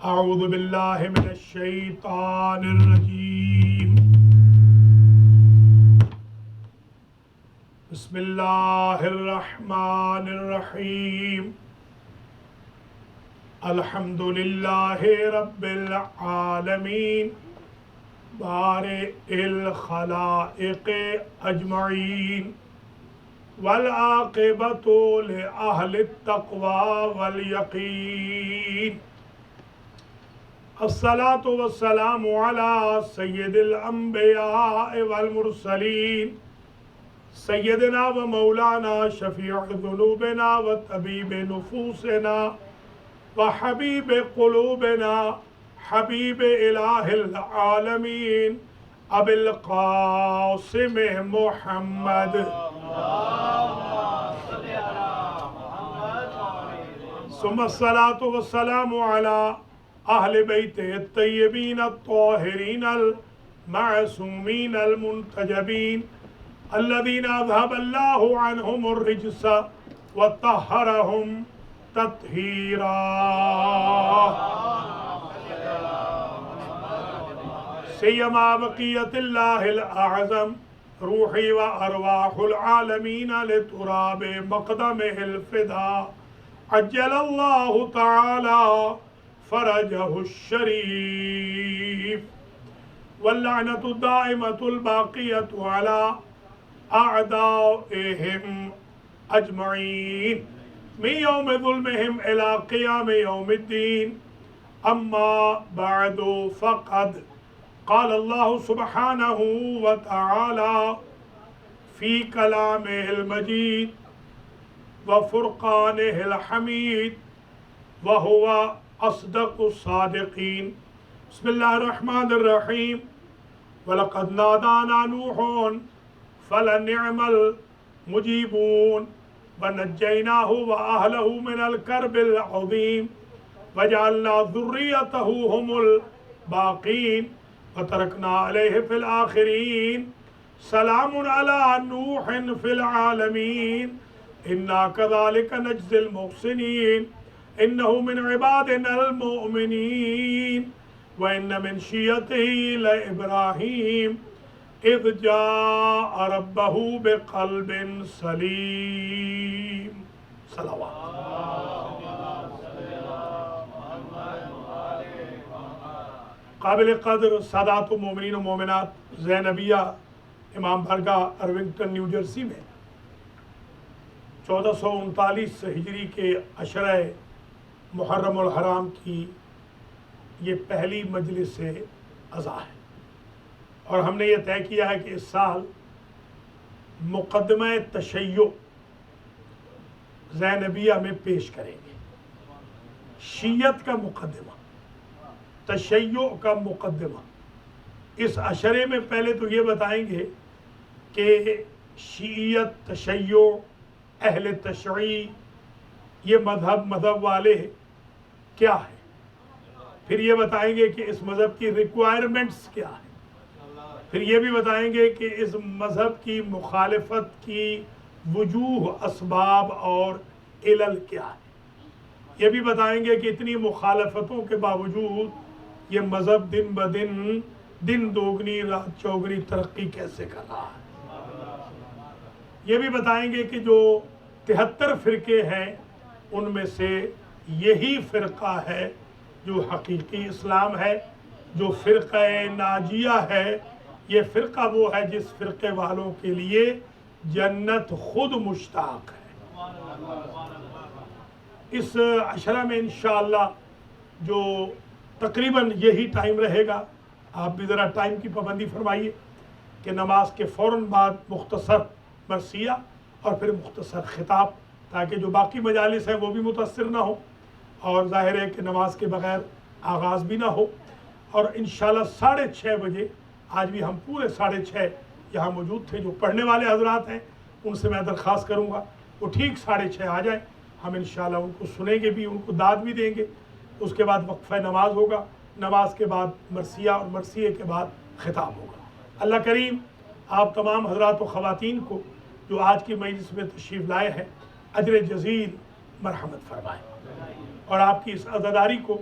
اعوذ باللہ من الشیطان الرجیم بسم اللہ الرحمن الرحیم الحمد للہ رب العالمین بارئ الخلائق اجمعین والعاقبۃ لأہل التقوی والیقین الصلاۃ والسلام علی سید الانبیاء والمرسلین سیدنا و مولانا شفیع ذنوبنا و طبیب نفوسنا و حبیب قلوبنا حبیب الہ العالمین ابی القاسم محمد ثم الصلاۃ والسلام علی اہل بیت الطیبین الطاہرین المعصومین المنتجبین الذین اذهب اللہ عنہم الرجس وطہرہم تطہیرا سیما بقیت اللہ الاعظم روحی و ارواح العالمین لتراب مقدمہ الفدا عجل اللہ تعالی فرجہ الشریف واللعنۃ الدائمۃ الباقیۃ علی اعدائہم اجمعین من یوم ظلمہم الی قیام یوم الدین اما بعد فقد قال اللہ سبحانہ وتعالی فی کلامہ المجید وفرقانہ الحمید وہو اصدق الصادقین بسم اللہ الرحمن الرحیم وَلَقَدْ نَادَانَا نُوحٌ فَلَنِعْمَ الْمُجِيبُونَ وَنَجَّيْنَاهُ وَأَهْلَهُ مِنَ الْكَرْبِ الْعَظِيمِ وَجَعَلْنَا ذُرِّيَّتَهُ هُمُ الْبَاقِينَ وَتَرَكْنَا عَلَيْهِ فِي الْآخِرِينَ سَلَامٌ عَلَى نُوحٍ فِي الْعَالَمِينَ إِنَّا كَذَلِكَ نَجْزِي الْمُحْسِنِينَ إنه من عبادنا المؤمنين وإن من شيعته لإبراهيم إذ جاء ربه بقلب سليم صلوات قابل قدر سادات و مومنین و مومنات زینبیہ امام بارگاہ ارونگٹن نیو جرسی میں 1439 ہجری کے عشرہ محرم الحرام کی یہ پہلی مجلس سے عزا ہے اور ہم نے یہ طے کیا ہے کہ اس سال مقدمہ تشیع زینبیہ میں پیش کریں گے. شیعت کا مقدمہ، تشیع کا مقدمہ. اس عشرے میں پہلے تو یہ بتائیں گے کہ شیعت، تشیع، اہل تشیع یہ مذہب والے کیا ہے. پھر یہ بتائیں گے کہ اس مذہب کی ریکوائرمنٹس کیا ہے. پھر یہ بھی بتائیں گے کہ اس مذہب کی مخالفت کی وجوہ، اسباب اور علل کیا ہے. یہ بھی بتائیں گے کہ اتنی مخالفتوں کے باوجود یہ مذہب دن بدن، دن دوگنی رات چوگنی ترقی کیسے کر رہا ہے. یہ بھی بتائیں گے کہ جو 73 فرقے ہیں ان میں سے یہی فرقہ ہے جو حقیقی اسلام ہے. جو فرقہ ناجیہ ہے یہ فرقہ وہ ہے جس فرقے والوں کے لیے جنت خود مشتاق ہے. اس عشرہ میں انشاءاللہ جو تقریباً یہی ٹائم رہے گا. آپ بھی ذرا ٹائم کی پابندی فرمائیے کہ نماز کے فوراً بعد مختصر مرثیہ اور پھر مختصر خطاب، تاکہ جو باقی مجالس ہیں وہ بھی متاثر نہ ہو اور ظاہر ہے کہ نماز کے بغیر آغاز بھی نہ ہو. اور انشاءاللہ 6:30 بجے، آج بھی ہم پورے 6:30 یہاں موجود تھے. جو پڑھنے والے حضرات ہیں ان سے میں درخواست کروں گا وہ ٹھیک 6:30 آ جائیں. ہم انشاءاللہ ان کو سنیں گے بھی، ان کو داد بھی دیں گے. اس کے بعد وقفہ نماز ہوگا، نماز کے بعد مرثیہ اور مرثیے کے بعد خطاب ہوگا. اللہ کریم آپ تمام حضرات و خواتین کو جو آج کی مجلس میں تشریف لائے ہیں اجر جزیل مرحمت فرمائے اور آپ کی اس عزاداری کو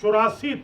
84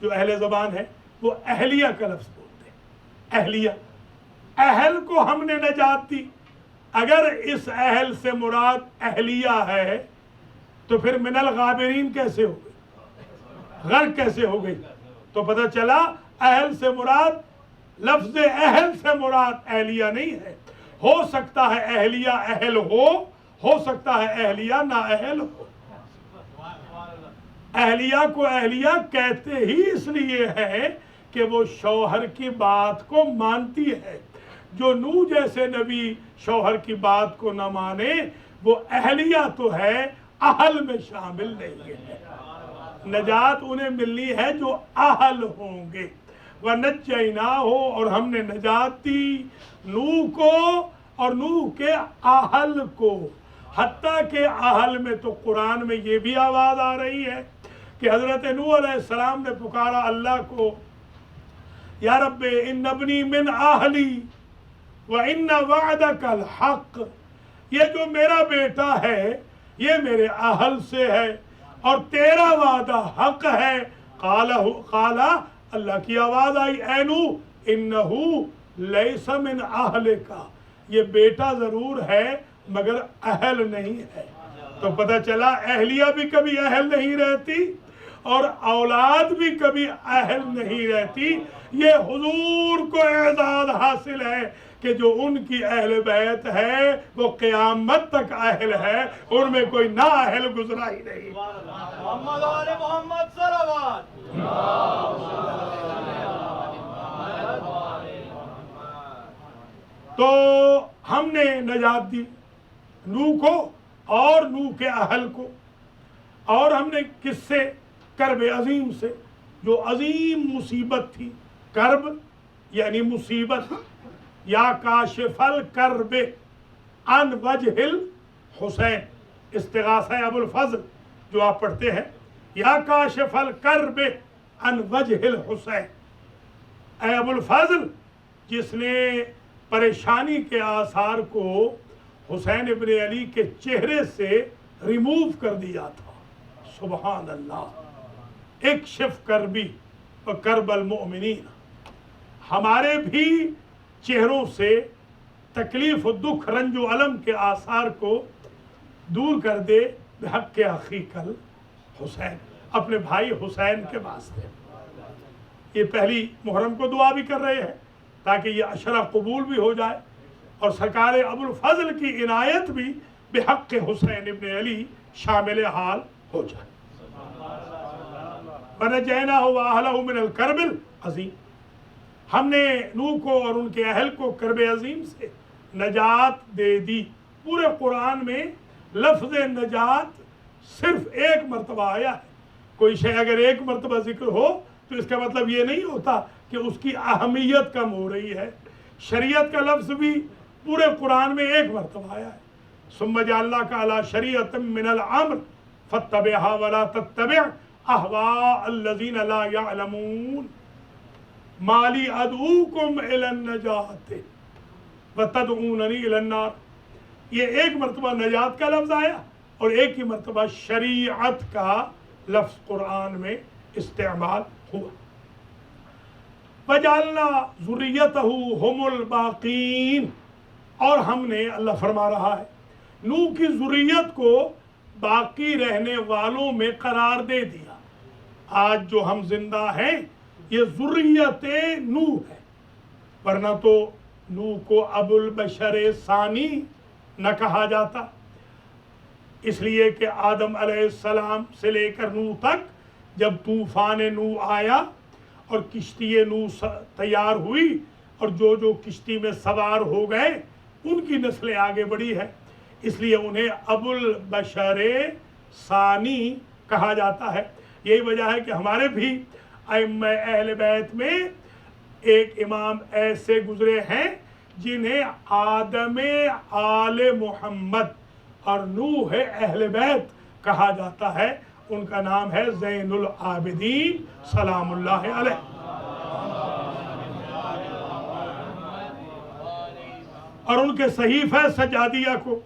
جو اہل زبان ہے وہ اہلیہ کا لفظ بولتے ہیں. اہلیہ، اہل کو ہم نے نجات دی. اگر اس اہل سے مراد اہلیہ ہے تو پھر من الغابرین کیسے ہو گئی، غرق کیسے ہو گئی؟ تو پتہ چلا اہل سے مراد، لفظ اہل سے مراد اہلیہ نہیں ہے. ہو سکتا ہے اہلیہ اہل ہو سکتا ہے اہلیہ نا اہل ہو. اہلیہ کو اہلیہ کہتے ہی اس لیے ہے کہ وہ شوہر کی بات کو مانتی ہے. جو نوح جیسے نبی شوہر کی بات کو نہ مانے وہ اہلیہ تو ہے، اہل میں شامل نہیں ہے. نجات انہیں ملنی ہے جو اہل ہوں گے. وَنَجَّيْنَاهُ، اور ہم نے نجات دی نوح کو اور نوح کے اہل کو. حتیٰ کہ اہل میں تو قرآن میں یہ بھی آواز آ رہی ہے کہ حضرت نوح علیہ السلام نے پکارا اللہ کو، یا رب ان ابنی من اہلی وَإِنَّ وَعْدَكَ الْحَقِّ، یہ جو میرا بیٹا ہے یہ میرے اہل سے ہے اور تیرا وعدہ حق ہے. قال اللہ کی آواز آئی، اے نوح انہو لیس من اہلک، یہ بیٹا ضرور ہے مگر اہل نہیں ہے. تو پتہ چلا اہلیہ بھی کبھی اہل نہیں رہتی اور اولاد بھی کبھی اہل نہیں رہتی. یہ حضور کو اعزاز حاصل ہے کہ جو ان کی اہل بیت ہے وہ قیامت تک اہل ہے، ان میں کوئی نا اہل گزرا ہی نہیں. محمد آل محمد صلوات. تو ہم نے نجات دی نوح کو اور نوح کے اہل کو. اور ہم نے کس سے؟ کرب عظیم سے، جو عظیم مصیبت تھی. کرب یعنی مصیبت. یا کاشف الکرب عن وجہ الحسین، استغاثہ ابو الفضل جو آپ پڑھتے ہیں، یا کاشف الکرب عن وجہ الحسین. اے ابو الفضل جس نے پریشانی کے آثار کو حسین ابن علی کے چہرے سے ریموو کر دیا تھا. سبحان اللہ. اکشف کربی و کرب المؤمنین، ہمارے بھی چہروں سے تکلیف و دکھ رنج و علم کے آثار کو دور کر دے بحق اخیک الحسین، اپنے بھائی حسین کے واسطے. یہ پہلی محرم کو دعا بھی کر رہے ہیں تاکہ یہ عشرہ قبول بھی ہو جائے اور سرکار ابو الفضل کی عنایت بھی بحق حسین ابن علی شامل حال ہو جائے. وَنَجَّيْنَاهُ وَأَهْلَهُ مِنَ الْكَرْبِ الْعَظِيمِ، ہم نے نوح کو اور ان کے اہل کو کرب عظیم سے نجات دے دی. پورے قرآن میں لفظ نجات صرف ایک مرتبہ آیا ہے. کوئی شے اگر ایک مرتبہ ذکر ہو تو اس کا مطلب یہ نہیں ہوتا کہ اس کی اہمیت کم ہو رہی ہے. شریعت کا لفظ بھی پورے قرآن میں ایک مرتبہ آیا ہے. ثم جعلناک علی شریعۃ من الامر فاتبعها ولا تتبع اهواء الذین لا یعلمون ما لی ادعوکم الی النجاۃ وتدعوننی الی النار. یہ ایک مرتبہ نجات کا لفظ آیا اور ایک ہی مرتبہ شریعت کا لفظ قرآن میں استعمال ہوا. وَجَعَلْنَا ذُرِّيَّتَهُ هُمُ الْبَاقِينَ، اور ہم نے، اللہ فرما رہا ہے، نوح کی ذریت کو باقی رہنے والوں میں قرار دے دیا. آج جو ہم زندہ ہیں یہ ذریت نوح ہے، ورنہ تو نوح کو ابو البشر ثانی نہ کہا جاتا، اس لیے کہ آدم علیہ السلام سے لے کر نوح تک جب طوفان نوح آیا اور کشتی نوح تیار ہوئی اور جو کشتی میں سوار ہو گئے ان کی نسلیں آگے بڑھی ہے، اس لیے انہیں ابو البشر ثانی کہا جاتا ہے. یہی وجہ ہے کہ ہمارے بھی ائمہ اہل بیت میں ایک امام ایسے گزرے ہیں جنہیں آدم آل محمد اور نوح اہل بیت کہا جاتا ہے. ان کا نام ہے زین العابدین سلام اللہ علیہ. اور ان کے صحیفہ سجادیہ کو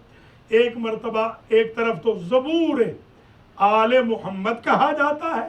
ایک مرتبہ ایک طرف تو زبور آل محمد کہا جاتا ہے،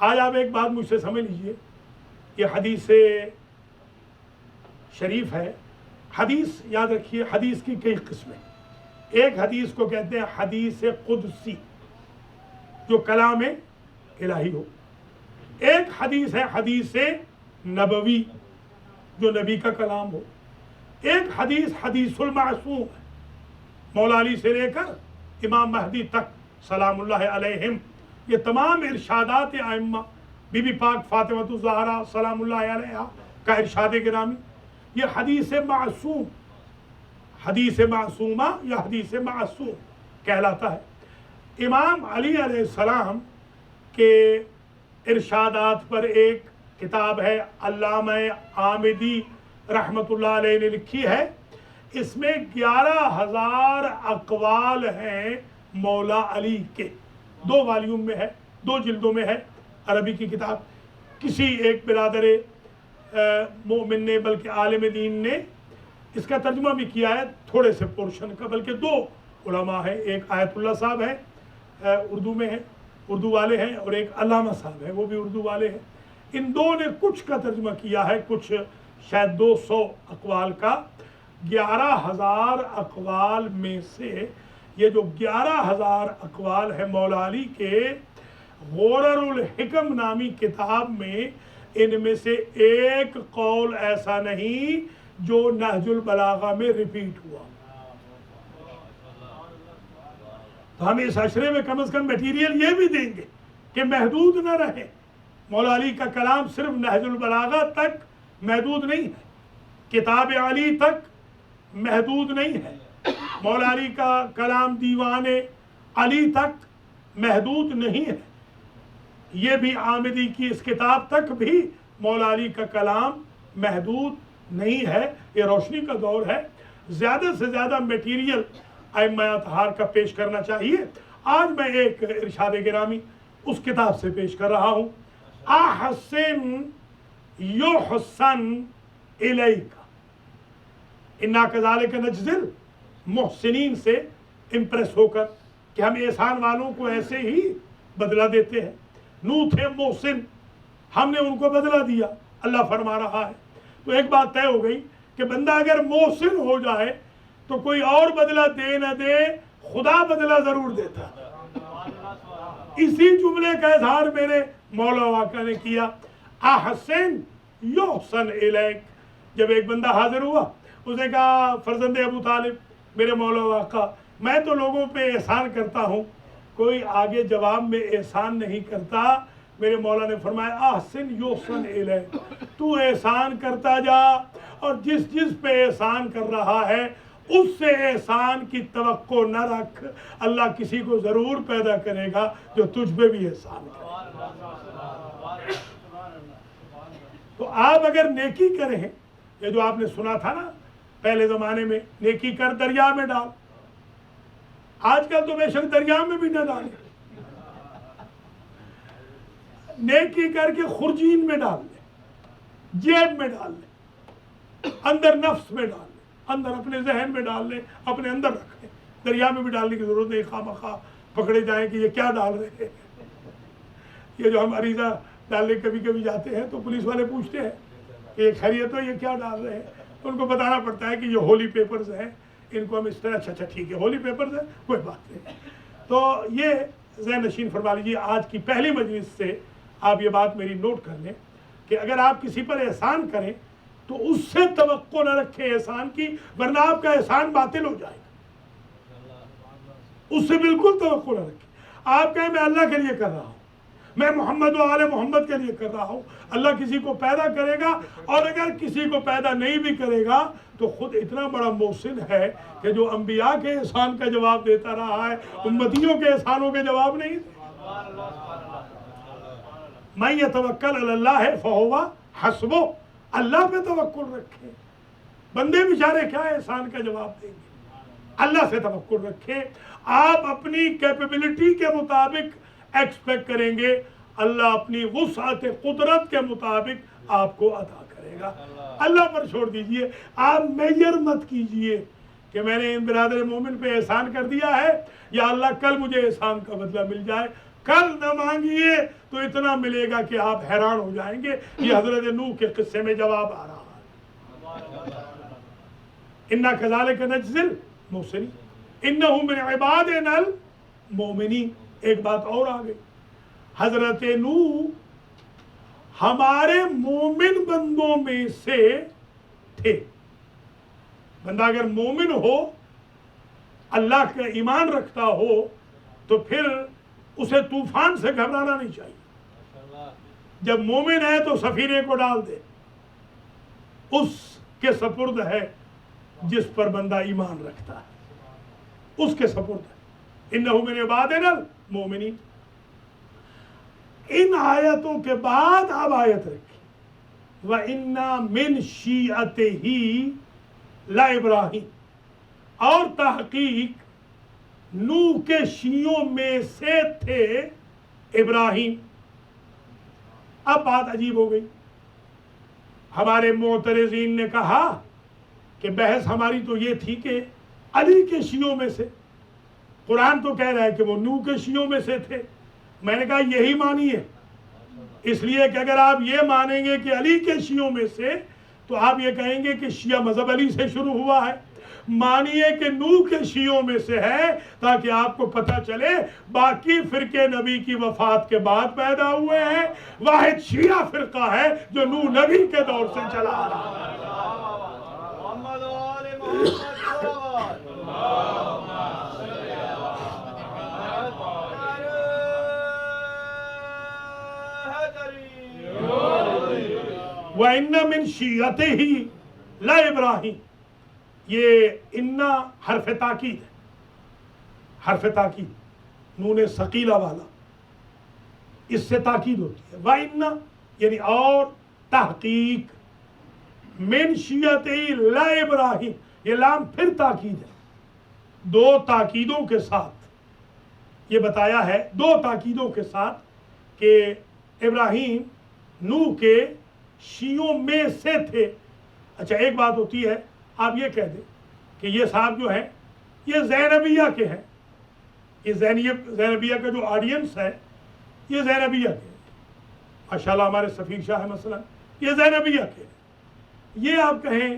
آج آپ ایک بات مجھ سے سمجھ لیجئے، یہ حدیث شریف ہے. حدیث یاد رکھیے، حدیث کی کئی قسمیں. ایک حدیث کو کہتے ہیں حدیث قدسی، جو کلام الہی ہو. ایک حدیث ہے حدیث نبوی، جو نبی کا کلام ہو. ایک حدیث حدیث المعصوم ہے، مولا علی سے لے کر امام مہدی تک سلام اللہ علیہم. یہ تمام ارشادات ائمہ، بی بی پاک فاطمہ الزہرا سلام اللہ علیہا کا ارشاد گرامی، یہ حدیث معصوم، حدیث معصومہ یا حدیث معصوم کہلاتا ہے. امام علی علیہ السلام کے ارشادات پر ایک کتاب ہے علامہ عامدی رحمۃ اللہ علیہ نے لکھی ہے. اس میں 11,000 اقوال ہیں مولا علی کے. 2 والیوم میں ہے، 2 جلدوں میں ہے عربی کی کتاب. کسی ایک برادر مومن نے بلکہ عالم دین نے اس کا ترجمہ بھی کیا ہے تھوڑے سے پورشن کا، بلکہ 2 علماء ہیں، ایک آیت اللہ صاحب ہے اردو میں ہے، اردو والے ہیں، اور ایک علامہ صاحب ہیں وہ بھی اردو والے ہیں. ان 2 نے کچھ کا ترجمہ کیا ہے، کچھ شاید 200 اقوال کا. 11,000 اقوال میں سے یہ جو 11,000 اقوال ہیں مولا علی کے، غرر الحکم نامی کتاب میں ان میں سے ایک قول ایسا نہیں جو نہج البلاغہ میں ریپیٹ ہوا. تو ہم اس عشرے میں کم از کم میٹیریل یہ بھی دیں گے کہ محدود نہ رہے. مولا علی کا کلام صرف نہج البلاغہ تک محدود نہیں ہے، کتاب علی تک محدود نہیں ہے. مولا علی کا کلام دیوان علی تک محدود نہیں ہے. یہ بھی عامدی کی اس کتاب تک بھی مولا علی کا کلام محدود نہیں ہے. یہ روشنی کا دور ہے، زیادہ سے زیادہ میٹیریل ائمہ اطہار کا پیش کرنا چاہیے. آج میں ایک ارشاد گرامی اس کتاب سے پیش کر رہا ہوں. احسن یحسن الیک، انا کذالک نجزی المحسنین سے امپریس ہو کر کہ ہم احسان والوں کو ایسے ہی بدلہ دیتے ہیں. نوح تھے محسن، ہم نے ان کو بدلہ دیا، اللہ فرما رہا ہے. تو ایک بات طے ہو گئی کہ بندہ اگر محسن ہو جائے تو کوئی اور بدلہ دے نہ دے، خدا بدلہ ضرور دیتا ہے. اسی جملے کا اظہار میرے مولا واقع نے کیا. احسن یحسن الیک. جب ایک بندہ حاضر ہوا، اس نے کہا فرزند ابو طالب میرے مولا واقع، میں تو لوگوں پہ احسان کرتا ہوں، کوئی آگے جواب میں احسان نہیں کرتا. میرے مولا نے فرمایا احسن یحسن الیک، تو احسان کرتا جا، اور جس جس پہ احسان کر رہا ہے اس سے احسان کی توقع نہ رکھ. اللہ کسی کو ضرور پیدا کرے گا جو تجھ پہ بھی احسان کرے. تو آپ اگر نیکی کریں، یہ جو آپ نے سنا تھا نا پہلے زمانے میں، نیکی کر دریا میں ڈال. آج کل تو بے شک دریا میں بھی نہ ڈالیں، نیکی کر کے خرجین میں ڈال لیں، جیب میں ڈال لیں، اندر نفس میں ڈال لیں، اندر اپنے ذہن میں ڈال لیں، اپنے اندر رکھ لیں. دریا میں بھی ڈالنے کی ضرورت نہیں، خواہ مخواہ پکڑے جائیں کہ یہ کیا ڈال رہے ہیں. یہ جو ہم عریضہ ڈالنے کبھی کبھی جاتے ہیں تو پولیس والے پوچھتے ہیں کہ یہ خیریت ہو، یہ کیا ڈال رہے ہیں. تو ان کو بتانا پڑتا ہے کہ یہ ہولی پیپرز ہیں، ان کو ہم اس طرح اچھا ٹھیک ہے ہولی پیپرز ہیں، کوئی بات نہیں. تو یہ ذہن نشین فرما لیجیے. آج کی پہلی مجلس سے آپ یہ بات میری نوٹ کر لیں کہ اگر آپ کسی پر احسان کریں تو اس سے توقع نہ رکھیں احسان کی، ورنہ آپ کا احسان باطل ہو جائے گا. اس سے بالکل توقع نہ رکھیں. آپ کہیں میں اللہ کے لیے کر رہا ہوں، میں محمد و آل محمد کے لیے کر رہا ہوں. اللہ کسی کو پیدا کرے گا، اور اگر کسی کو پیدا نہیں بھی کرے گا تو خود اتنا بڑا محسن ہے کہ جو انبیاء کے احسان کا جواب دیتا رہا ہے، امتیوں کے احسانوں کے جواب نہیں دے. من یتوکل علی اللہ فہو حسبہ. اللہ پہ توکل رکھے. بندے بیچارے کیا احسان کا جواب دیں گے؟ اللہ سے توکل رکھے. آپ اپنی کیپیبلٹی کے مطابق ایکسپیکٹ کریں گے، اللہ اپنی وسعت قدرت کے مطابق آپ کو عطا کرے گا. اللہ پر چھوڑ دیجئے. آپ میجر مت کیجئے کہ میں نے ان برادر مومن پہ احسان کر دیا ہے، یا اللہ کل مجھے احسان کا بدلہ مل جائے. کل نہ مانگیے تو اتنا ملے گا کہ آپ حیران ہو جائیں گے. یہ حضرت نوح کے قصے میں جواب آ رہا ہے. اِنَّا كَذَلِكَ نَجْزِي الْمُحْسِنِينَ اِنَّهُ مِنْ عِبَادِنَا الْمُؤْمِنِينَ. ایک بات اور آ گئی. حضرت نوح ہمارے مومن بندوں میں سے تھے. بندہ اگر مومن ہو، اللہ کا ایمان رکھتا ہو، تو پھر اسے طوفان سے گھبرانا نہیں چاہیے. جب مومن ہے تو سفینے کو ڈال دے، اس کے سپرد ہے جس پر بندہ ایمان رکھتا ہے، اس کے سپرد ہے. اِنَّهُ مِنْ عِبَادِنَا الْمُؤْمِنِينَ. ان آیتوں کے بعد اب آیت رکھی وَإِنَّا مِنْ شِيعَتِهِ لَإِبْرَاهِيمَ. اور تحقیق نوح کے شیعوں میں سے تھے ابراہیم. اب بات عجیب ہو گئی. ہمارے معترضین نے کہا کہ بحث ہماری تو یہ تھی کہ علی کے شیعوں میں سے، قرآن تو کہہ رہا ہے کہ وہ نوح کے شیعوں میں سے تھے. میں نے کہا یہی مانیے، اس لیے کہ اگر آپ یہ مانیں گے کہ علی کے شیعوں میں سے تو آپ یہ کہیں گے کہ شیعہ مذہب علی سے شروع ہوا ہے. مانیے کہ نوح کے شیعوں میں سے ہے، تاکہ آپ کو پتہ چلے باقی فرقے نبی کی وفات کے بعد پیدا ہوئے ہیں. واحد شیعہ فرقہ ہے جو نوح نبی کے دور سے چلا آ رہا ہے. محمد و آل محمد صلوات. وَإِنَّ مِنْ شِيَّتِهِ لَإِبْرَاهِيمَ. یہ اِنَّا حرف تاکید ہے، حرف تاکید، نون ثقیلہ والا، اس سے تاکید ہوتی ہے. وَإِنَّ یعنی اور تحقیق، مِنْ شِيَّتِهِ لَإِبْرَاهِيمَ، یہ لام پھر تاکید ہے. دو تاکیدوں کے ساتھ یہ بتایا ہے، دو تاکیدوں کے ساتھ کہ ابراہیم نوح کے شیعوں میں سے تھے. اچھا ایک بات ہوتی ہے، آپ یہ کہہ دیں کہ یہ صاحب جو ہیں یہ زینبیہ کے ہیں، یہ زینبیہ کا جو آڈینس ہے یہ زینبیہ کے ہیں. ماشاءاللہ ہمارے سفیر شاہ مثلا یہ زینبیہ کے ہیں. یہ آپ کہیں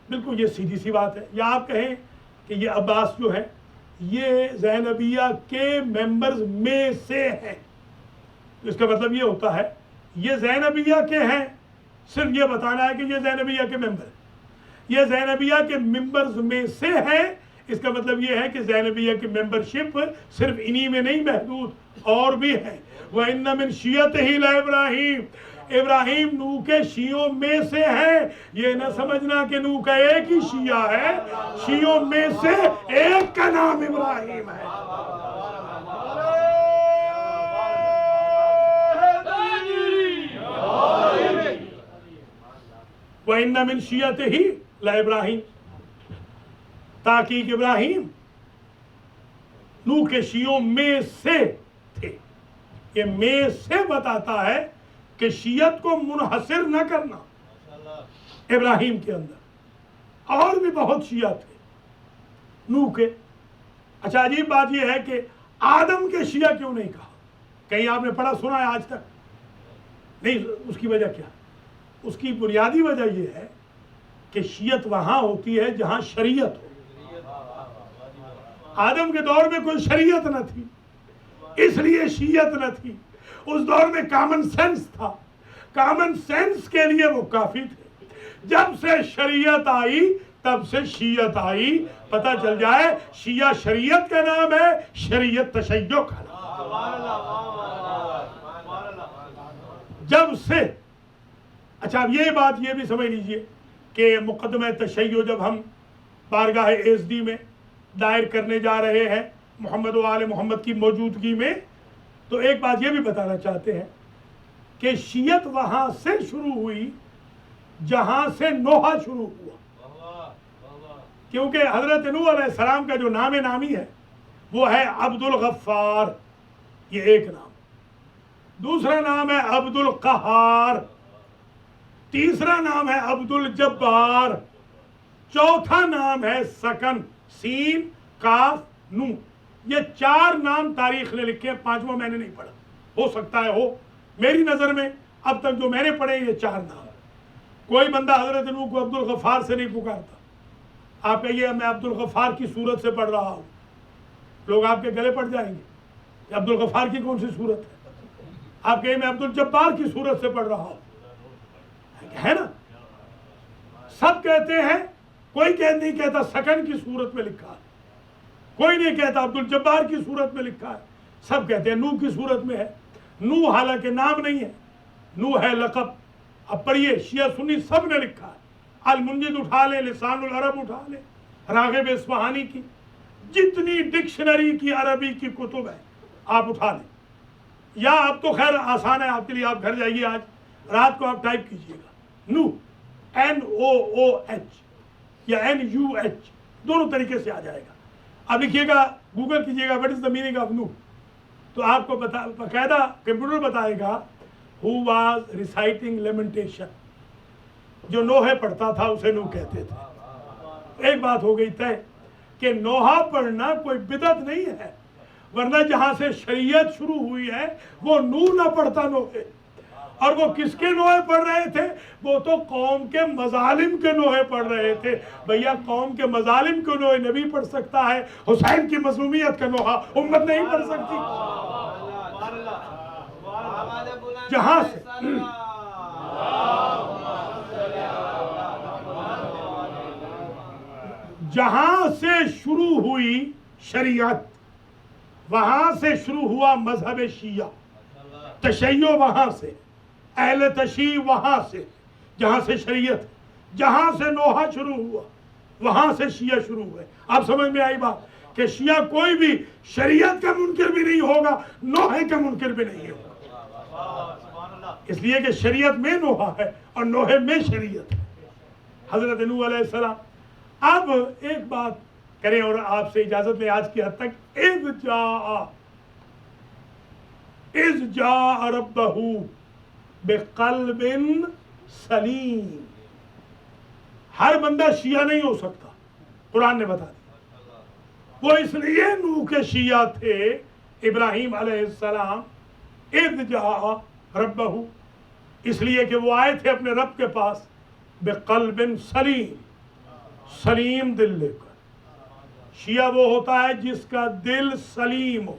بالکل یہ سیدھی سی بات ہے. یا آپ کہیں کہ یہ عباس جو ہے یہ زینبیہ کے ممبرز میں سے ہیں. اس کا مطلب یہ ہوتا ہے یہ زینبیہ کے ہیں، صرف یہ بتانا ہے کہ یہ زینبیہ کے ممبر ہیں. یہ زینبیہ کے ممبرز میں سے ہیں، اس کا مطلب یہ ہے کہ زینبیہ کی ممبرشپ صرف انہی میں نہیں محدود، اور بھی ہے. وَإِنَّ مِنْ شِيَّتِهِ لَإِبْرَاهِيمَ. ابراہیم نوح کے شیعوں میں سے ہے. یہ نہ سمجھنا کہ نوح کا ایک ہی شیعہ ہے، شیعوں میں سے ایک کا نام ابراہیم ہے. وَإِنَّ مِنْ شِيَّتِهِ لَإِبْرَاهِيمَ. تاکہ ابراہیم نوح کے شیعوں میں سے تھے. یہ میں سے بتاتا ہے کہ شیعت کو منحصر نہ کرنا ابراہیم کے اندر، اور بھی بہت شیعہ تھے نوح کے. اچھا عجیب بات یہ ہے کہ آدم کے شیعہ کیوں نہیں کہا؟ کہیں آپ نے پڑھا سنا ہے آج تک؟ نہیں. اس کی وجہ کیا ہے؟ اس کی بنیادی وجہ یہ ہے کہ شیعت وہاں ہوتی ہے جہاں شریعت ہو. آدم کے دور میں کوئی شریعت نہ تھی، اس لیے شیعت نہ تھی. اس دور میں کامن سینس تھا، کامن سینس کے لیے وہ کافی تھے. جب سے شریعت آئی تب سے شیعت آئی. پتہ چل جائے شیعہ شریعت کا نام ہے، شریعت تشیع کا نام. جب سے اچھا اب یہ بات یہ بھی سمجھ لیجئے کہ مقدمہ تشیع جب ہم بارگاہ ایزدی میں دائر کرنے جا رہے ہیں محمد و آل محمد کی موجودگی میں، تو ایک بات یہ بھی بتانا چاہتے ہیں کہ شیعت وہاں سے شروع ہوئی جہاں سے نوحہ شروع ہوا. کیونکہ حضرت نوح علیہ السلام کا جو نام نامی ہے وہ ہے عبد الغفار، یہ ایک نام. دوسرا نام ہے عبد القہار، تیسرا نام ہے عبد الجبار، چوتھا نام ہے سکن، سین کاف نون. یہ 4 نام تاریخ نے لکھے ہیں، 5واں میں نے نہیں پڑھا، ہو سکتا ہے ہو، میری نظر میں اب تک جو میں نے پڑھے یہ 4 نام۔ کوئی بندہ حضرت نوح کو عبد الغفار سے نہیں پکارتا، آپ کہیے میں عبد الغفار کی صورت سے پڑھ رہا ہوں، لوگ آپ کے گلے پڑ جائیں گے کہ عبد الغفار کی کون سی صورت ہے؟ آپ کہیے میں عبد الجبار کی صورت سے پڑھ رہا ہوں، ہے نا؟ سب کہتے ہیں، کوئی نہیں کہتا سکن کی صورت میں لکھا ہے، کوئی نہیں کہتا عبد الجبار کی صورت میں لکھا ہے، سب کہتے ہیں نوح کی صورت میں ہے۔ نوح حالانکہ نام نہیں ہے، نوح ہے لقب۔ اب پڑھیے، شیعہ سنی سب نے لکھا ہے، المنجد اٹھا لیں، لسان العرب اٹھا لیں، راغب اصفہانی کی، جتنی ڈکشنری کی عربی کی کتب ہے آپ اٹھا لیں، یا اب تو خیر آسان ہے آپ کے لیے، آپ گھر جائیے آج رات کو آپ ٹائپ کیجئے گا نوح NOOH یا NUH، دونوں طریقے سے آ جائے گا۔ اب لکھیے گا، گوگل کیجئے گا what is the meaning of نوح، تو آپ کو باقاعدہ کمپیوٹر بتائے گا who was reciting lamentation، جو نوحہ پڑھتا تھا اسے نوح کہتے تھے۔ ایک بات ہو گئی طے کہ نوحہ پڑھنا کوئی بدعت نہیں ہے، ورنہ جہاں سے شریعت شروع ہوئی ہے وہ نوح نہ پڑھتا نوحے، اور وہ کس کے نوحے پڑھ رہے تھے؟ وہ تو قوم کے مظالم کے نوحے پڑھ رہے تھے۔ بھیا قوم کے مظالم کے نوحے نبی پڑھ سکتا ہے، حسین کی مظلومیت کا نوحہ امت نہیں پڑھ سکتی۔ جہاں سے شروع ہوئی شریعت، وہاں سے شروع ہوا مذہب شیعہ، تشیع وہاں سے، اہل تشیع وہاں سے، جہاں سے شریعت، جہاں سے نوحہ شروع ہوا وہاں سے شیعہ شروع ہوئے۔ آپ سمجھ میں آئی بات کہ شیعہ کوئی بھی شریعت کا منکر بھی نہیں ہوگا، نوحے کا منکر بھی نہیں ہوگا، اس لیے کہ شریعت میں نوحہ ہے اور نوحے میں شریعت ہے، حضرت نوح علیہ السلام۔ اب ایک بات کریں اور آپ سے اجازت لیں آج کی حد تک، اذ جاء ربہ بقلب سلیم۔ ہر بندہ شیعہ نہیں ہو سکتا، قرآن نے بتا دیا۔ وہ اس لیے نوح کے شیعہ تھے، ابراہیم علیہ السلام، اذ جاء ربہ، اس لیے کہ وہ آئے تھے اپنے رب کے پاس بقلب سلیم، سلیم دل لے کر۔ شیعہ وہ ہوتا ہے جس کا دل سلیم ہو۔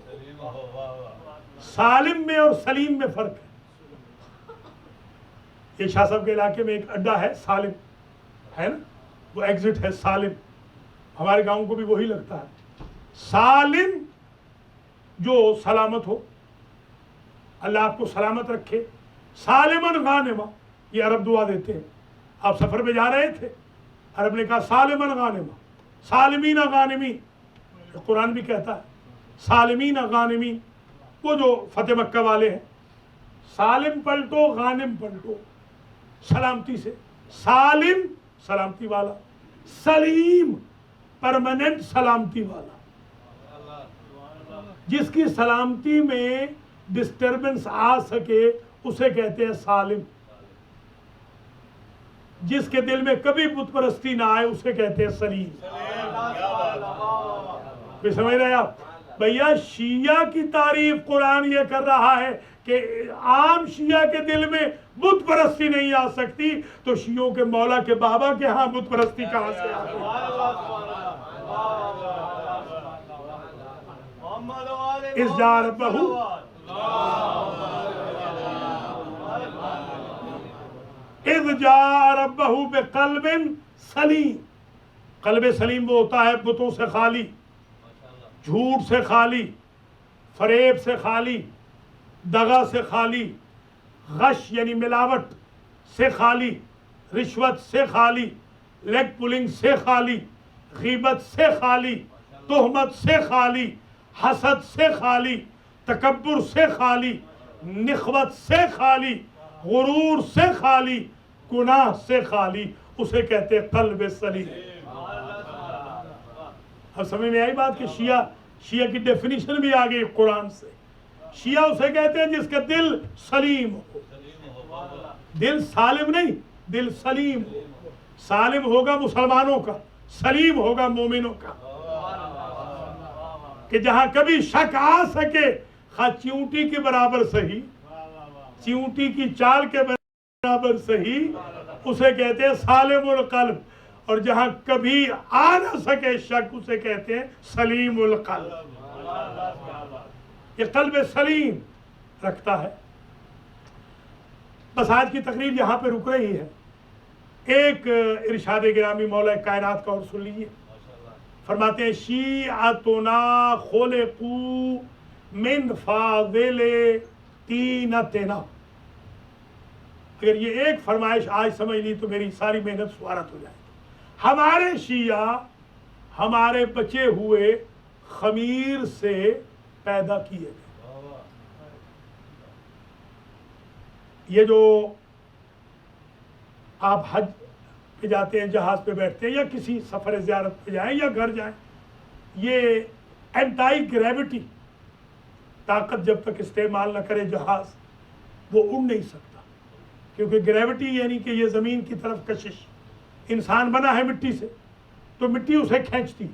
سالم میں اور سلیم میں فرق ہے۔ یہ شاہ صاحب کے علاقے میں ایک اڈا ہے سالم، ہے نا، وہ ایگزٹ ہے سالم، ہمارے گاؤں کو بھی وہی لگتا ہے۔ سالم جو سلامت ہو، اللہ آپ کو سلامت رکھے، سالمن غانما، یہ عرب دعا دیتے ہیں۔ آپ سفر پہ جا رہے تھے، عرب نے کہا سالمن غانما، سالمین غانمین، قرآن بھی کہتا ہے سالمین غانمین، وہ جو فتح مکہ والے ہیں، سالم پلٹو غانم پلٹو، سلامتی سے، سالم سلامتی والا، سلیم پرماننٹ سلامتی والا، جس کی سلامتی میں ڈسٹربنس آ سکے اسے کہتے ہیں سالم، جس کے دل میں کبھی بت پرستی نہ آئے اسے کہتے ہیں سلیم۔ کوئی سمجھ رہے ہیں آپ؟ بھیا شیعہ کی تعریف قرآن یہ کر رہا ہے کہ عام شیعہ کے دل میں بت پرستی نہیں آ سکتی، تو شیعوں کے مولا کے بابا کے ہاں بت پرستی کہاں سے آ گئی؟ اس جا ربہ اذ جاء ربہ بقلب سلیم۔ قلب سلیم وہ ہوتا ہے بتوں سے خالی، جھوٹ سے خالی، فریب سے خالی، دغا سے خالی، غش یعنی ملاوٹ سے خالی، رشوت سے خالی، لیگ پولنگ سے خالی، غیبت سے خالی، تہمت سے خالی، حسد سے خالی، تکبر سے خالی، نخوت سے خالی، غرور سے خالی، گناہ سے خالی، اسے کہتے ہیں قلب سلیم۔ اب سمجھ میں آئی بات کہ شیعہ کی ڈیفینیشن بھی آ گئی قرآن سے۔ شیعہ اسے کہتے ہیں جس کا دل سلیم ہو، دل سالم نہیں، دل سلیم ہو۔ سالم ہوگا مسلمانوں کا، سلیم ہوگا مومنوں کا۔ کہ جہاں کبھی شک آ سکے خواہ چیونٹی کے برابر صحیح، چیونٹی کی چال کے برابر صحیح، اسے کہتے ہیں سالم القلب، اور جہاں کبھی آ نہ سکے شک اسے کہتے ہیں سلیم القلب۔ یہ قلب سلیم رکھتا ہے۔ بس آج کی تقریر یہاں پہ رک رہی ہے۔ ایک ارشاد گرامی مولا کائنات کا اور سن لیجیے، فرماتے ہیں شیعتنا خلقو من فاضل طینتنا۔ اگر یہ ایک فرمائش آج سمجھ لی تو میری ساری محنت سوارت ہو جائے گی۔ ہمارے شیعہ ہمارے بچے ہوئے خمیر سے پیدا کیے گئے۔ یہ جو آپ حج پہ جاتے ہیں، جہاز پہ بیٹھتے ہیں یا کسی سفر زیارت پہ جائیں یا گھر جائیں، یہ اینٹائی گریوٹی طاقت جب تک استعمال نہ کرے جہاز، وہ اڑ نہیں سکتا، کیونکہ گریوٹی یعنی کہ یہ زمین کی طرف کشش، انسان بنا ہے مٹی سے تو مٹی اسے کھینچتی،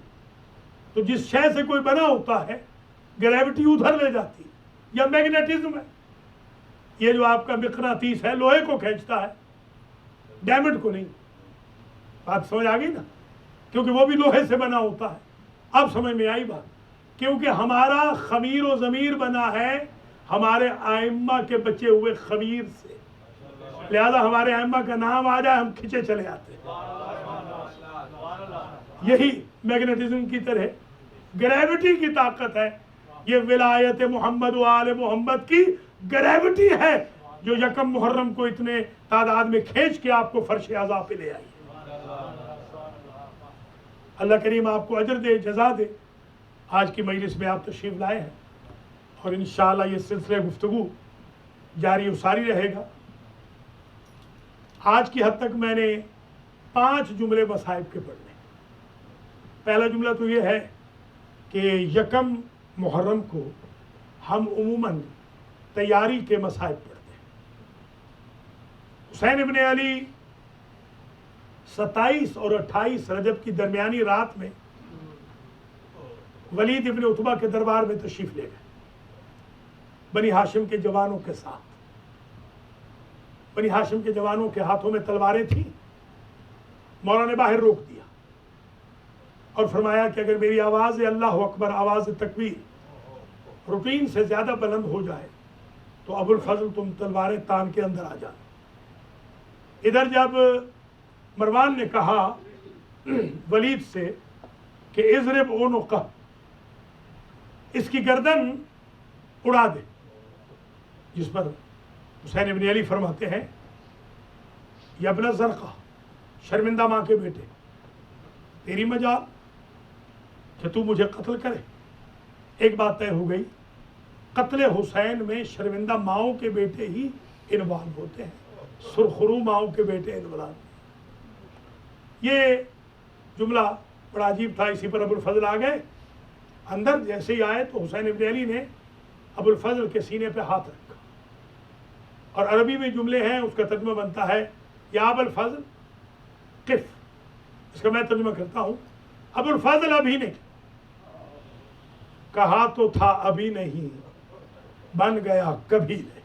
تو جس شے سے کوئی بنا ہوتا ہے گریوٹی ادھر لے جاتی ہے، یا میگنیٹزم ہے، یہ جو آپ کا مقناطیس ہے لوہے کو کھینچتا ہے، ڈائمنڈ کو نہیں۔ بات سمجھ آ گئی نا، کیونکہ وہ بھی لوہے سے بنا ہوتا ہے۔ اب سمجھ میں آئی بات، کیونکہ ہمارا خمیر و ضمیر بنا ہے ہمارے ائمہ کے بچے ہوئے خمیر سے، لہذا ہمارے ائمہ کا نام آ جائے ہم کھچے چلے آتے ہیں۔ یہی میگنیٹزم کی طرح گریوٹی کی طاقت ہے، یہ ولایت محمد و آل محمد کی گریوٹی ہے جو یکم محرم کو اتنے تعداد میں کھینچ کے آپ کو فرش اعضاء پہ لے آئی۔ اللہ کریم آپ کو اجر دے، جزا دے۔ آج کی مجلس میں آپ تشریف لائے ہیں اور انشاءاللہ یہ سلسلہ گفتگو جاری و ساری رہے گا۔ آج کی حد تک میں نے 5 جملے مصائب کے پڑھنے۔ پہلا جملہ تو یہ ہے کہ یکم محرم کو ہم عموماً تیاری کے مصائب پڑھتے ہیں۔ حسین ابن علی 27 اور 28 رجب کی درمیانی رات میں ولید ابن عتبہ کے دربار میں تشریف لے گئے بنی ہاشم کے جوانوں کے ساتھ۔ بنی ہاشم کے جوانوں کے ہاتھوں میں تلواریں تھیں، مولا نے باہر روک دیا اور فرمایا کہ اگر میری آواز اللہ اکبر، آواز تکبیر روٹین سے زیادہ بلند ہو جائے تو ابو الفضل تم تلواریں تان کے اندر آ جانا۔ ادھر جب مروان نے کہا ولید سے کہ اضرب عنقہ، اس کی گردن اڑا دے، جس پر حسین ابن علی فرماتے ہیں یا ابن زرقہ، شرمندہ ماں کے بیٹے، تیری مجال کہ تو مجھے قتل کرے۔ ایک بات طے ہو گئی، قتل حسین میں شرمندہ ماؤں کے بیٹے ہی انوالو ہوتے ہیں، سرخرو ماؤں کے بیٹے انوالو۔ یہ جملہ بڑا عجیب تھا، اسی پر ابو الفضل آ گئے اندر۔ جیسے ہی آئے تو حسین ابن علی نے ابو الفضل کے سینے پہ ہاتھ رکھا، اور عربی میں جملے ہیں، اس کا ترجمہ بنتا ہے یا ابو الفضل قف۔ اس کا میں ترجمہ کرتا ہوں، ابو الفضل ابھی نہیں، کہا تو تھا ابھی نہیں، بن گیا کبھی نہیں۔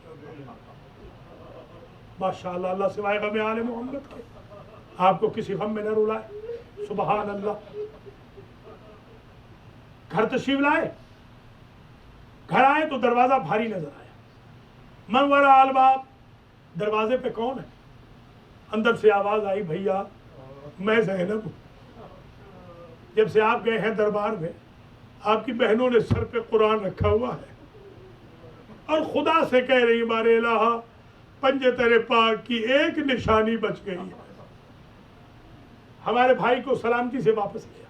ماشاءاللہ، اللہ سوائے غم آل محمد کے آپ کو کسی غم میں نہ رلائے۔ سبحان اللہ۔ گھر تشریف لائے، گھر آئے تو دروازہ بھاری نظر آیا۔ من وراء الباب، دروازے پہ کون ہے؟ اندر سے آواز آئی، بھیا میں زینب ہوں۔ جب سے آپ گئے ہیں دربار میں، آپ کی بہنوں نے سر پہ قرآن رکھا ہوا ہے اور خدا سے کہہ رہی ہمارے الہ پنجے تیرے پاک کی ایک نشانی بچ گئی ہے۔ ہمارے بھائی کو سلامتی سے واپس لیا۔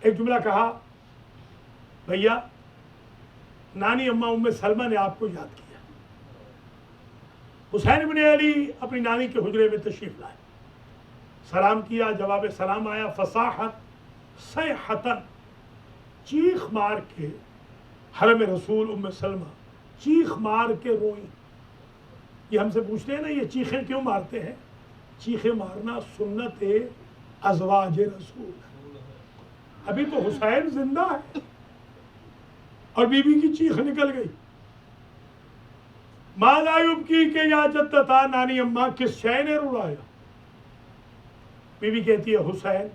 ایک جملہ کہا، بھیا نانی اماں ام سلمہ نے آپ کو یاد کیا۔ حسین بن علی اپنی نانی کے حجرے میں تشریف لائے، سلام کیا، جواب سلام آیا، فصاحت صیحتن، چیخ مار کے حرم رسول ام سلمہ چیخ مار کے روئیں۔ یہ ہم سے پوچھتے ہیں نا یہ چیخیں کیوں مارتے ہیں؟ چیخیں مارنا سنت ازواج رسول ہے۔ ابھی تو حسین زندہ ہے اور بی بی کی چیخ نکل گئی، ماذا یبکی کہ یا جدتا، نانی اماں کس شے نے رلایا؟ بی بی کہتی ہے حسین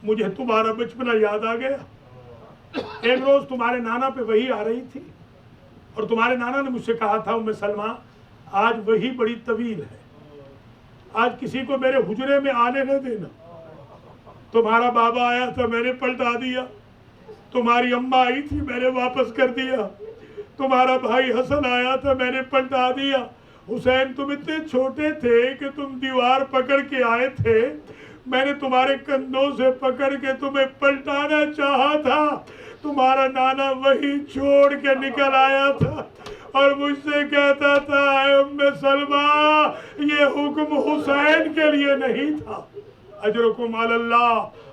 مجھے تمہارا بچپنا یاد آ گیا، ایک روز تمہارے نانا پہ وحی آ رہی تھی اور تمہارے نانا نے مجھ سے کہا تھا ام سلمہ آج وحی بڑی طویل ہے، آج کسی کو میرے حجرے میں آنے نہ دینا، تمہارا بابا آیا تھا میں نے پلٹا دیا، تمہاری اماں آئی تھی میں نے واپس کر دیا، تمہارا بھائی حسن آیا تھا میں نے پلٹا دیا، حسین تم اتنے چھوٹے تھے کہ تم دیوار پکڑ کے آئے تھے، میں نے تمہارے کندھوں سے پکڑ کے تمہیں پلٹانا چاہا تھا، تمہارا نانا وہی چھوڑ کے نکل آیا تھا اور مجھ سے کہتا تھا اے ام سلمہ یہ حکم حسین کے لیے نہیں تھا، اجرکم علی اللہ۔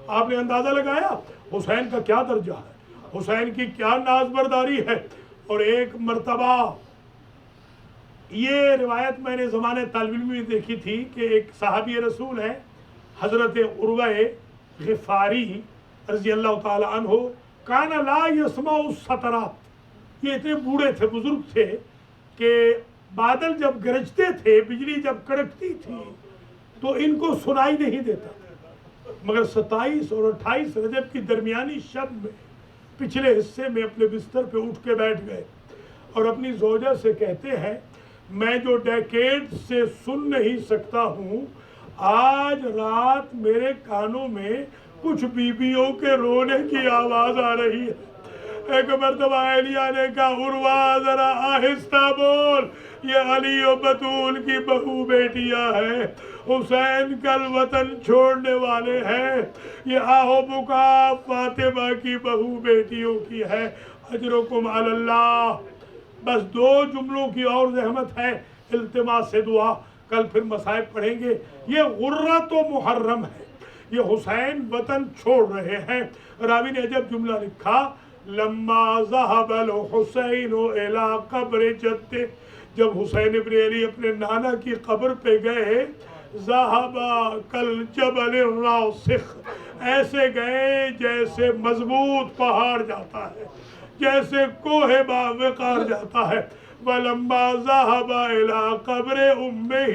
آپ نے اندازہ لگایا حسین کا کیا درجہ ہے، حسین کی کیا ناز برداری ہے۔ اور ایک مرتبہ یہ روایت میں نے زمانے طالب علم میں دیکھی تھی کہ ایک صحابی رسول ہے حضرت عروہ غفاری رضی اللہ تعالی عنہ، کان لا یسمع السطرات، یہ اتنے بوڑھے تھے بزرگ تھے کہ بادل جب گرجتے تھے بجلی جب کڑکتی تھی تو ان کو سنائی نہیں دیتا، مگر 27 اور 28 رجب کی درمیانی شب میں پچھلے حصے میں اپنے بستر پہ اٹھ کے بیٹھ گئے اور اپنی زوجہ سے کہتے ہیں میں جو ڈیکیڈ سے سن نہیں سکتا ہوں، آج رات میرے کانوں میں کچھ بیویوں کے رونے کی آواز آ رہی ہے۔ ایک مرتبہ اہلیہ نے کہا عروہ ذرا آہستہ بول، یہ علی و بطول کی بہو بیٹیاں ہیں، حسین کل وطن چھوڑنے والے ہیں، یہ آہو بکا فاطمہ کی بہو بیٹیوں کی ہے، اجرکم علی اللہ۔ بس 2 جملوں کی اور زحمت ہے، التماس سے دعا، کل پھر مصائب پڑھیں گے۔ یہ غرۃ و محرم ہے، یہ حسین وطن چھوڑ رہے ہیں۔ راوی نے جب جملہ لکھا لما ذهب الحسین الى قبر جدہ، جب حسین ابن علی اپنے نانا کی قبر پہ گئے، ذهب كالجبل الراسخ، ایسے گئے جیسے مضبوط پہاڑ جاتا ہے، جیسے کوہ باوقار جاتا ہے۔ وَلَمَّا ذَهَبَ إِلَىٰ قَبْرِ أُمِّهِ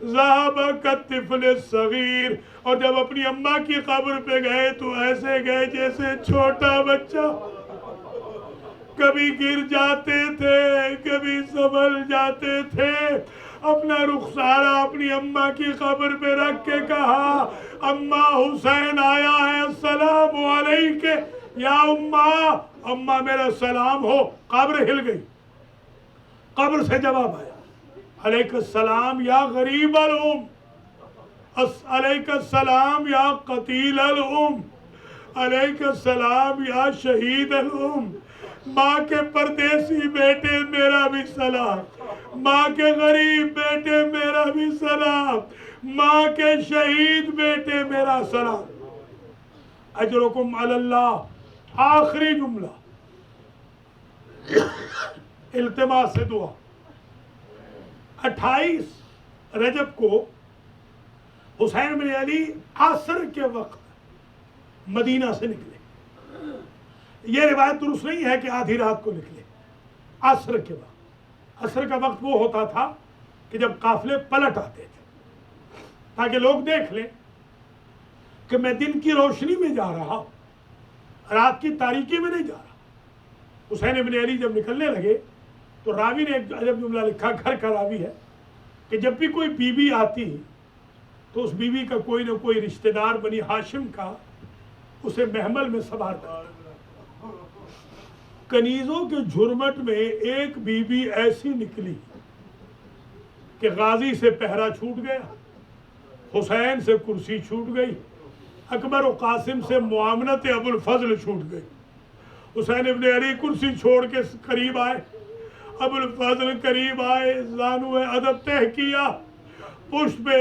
ذَهَبَ كَالطِّفْلِ الصَّغِيرِ، اور جب اپنی اماں کی قبر پہ گئے تو ایسے گئے جیسے چھوٹا بچہ، کبھی گر جاتے تھے کبھی سنبھل جاتے تھے۔ اپنا رخسارہ اپنی اماں کی قبر پہ رکھ کے کہا اماں حسین آیا ہے، السلام علیک یا اماں، اماں میرا سلام ہو۔ قبر ہل گئی، قبر سے جواب آیا علیک السلام یا غریب الام، علیک السلام یا قتیل الام، علیک السلام یا شہید الام۔ ماں کے پردیسی بیٹے میرا بھی سلام، ماں کے غریب بیٹے میرا بھی سلام، ماں کے شہید بیٹے میرا سلام، اجرکم علی اللہ۔ آخری جملہ التماس سے دعا۔ 28 رجب کو حسین بن علی عصر کے وقت مدینہ سے نکلے۔ یہ روایت درست نہیں ہے کہ آدھی رات کو نکلے، عصر کے وقت۔ عصر کا وقت وہ ہوتا تھا کہ جب قافلے پلٹ آتے تھے تاکہ لوگ دیکھ لیں کہ میں دن کی روشنی میں جا رہا ہوں، رات کی تاریکی میں نہیں جا رہا۔ حسین بن علی جب نکلنے لگے تو راوی نے ایک عجب جملہ لکھا، گھر کا راوی ہے، کہ جب بھی کوئی بیوی آتی تو اس بیوی کا کوئی نہ کوئی رشتہ دار بنی ہاشم کا اسے محمل میں سوار کرتا۔ کنیزوں کے جھرمٹ میں ایک بیوی ایسی نکلی کہ غازی سے پہرا چھوٹ گیا، حسین سے کرسی چھوٹ گئی، اکبر و قاسم سے معاملت ابو الفضل چھوٹ گئی۔ حسین ابن علی کرسی چھوڑ کے قریب آئے، ابو الفضل قریب آئے، زانو ادب تہ کیا، پشت پہ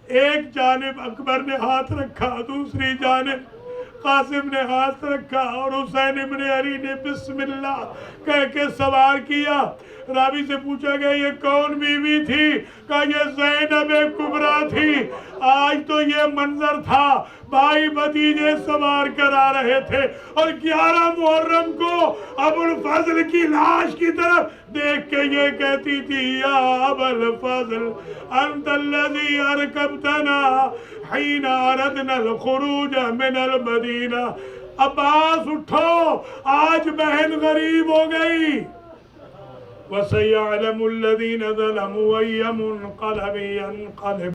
ایک جانب اکبر نے ہاتھ رکھا، دوسری جانب قاسم نے ہاتھ رکھا اور حسین ابن علی نے بسم اللہ کہہ کے سوار کیا۔ راوی سے پوچھا گیا یہ کون بیوی تھی؟ کہا یہ زینب کبریٰ تھی۔ آج تو یہ منظر تھا، بھائی بھتیجے سوار کر آ رہے تھے اور 11 محرم کو ابو الفضل کی لاش کی طرف دیکھ کے یہ کہتی تھی یا ابو الفضل انت الذی ارکبتنا حین اردنا الخروج من المدینہ۔ عباس اٹھو، آج بہن غریب ہو گئی۔ وَسَيَعْلَمُ الَّذِينَ ظَلَمُوا أَيَّ مُنْقَلَبٍ يَنْقَلِبُونَ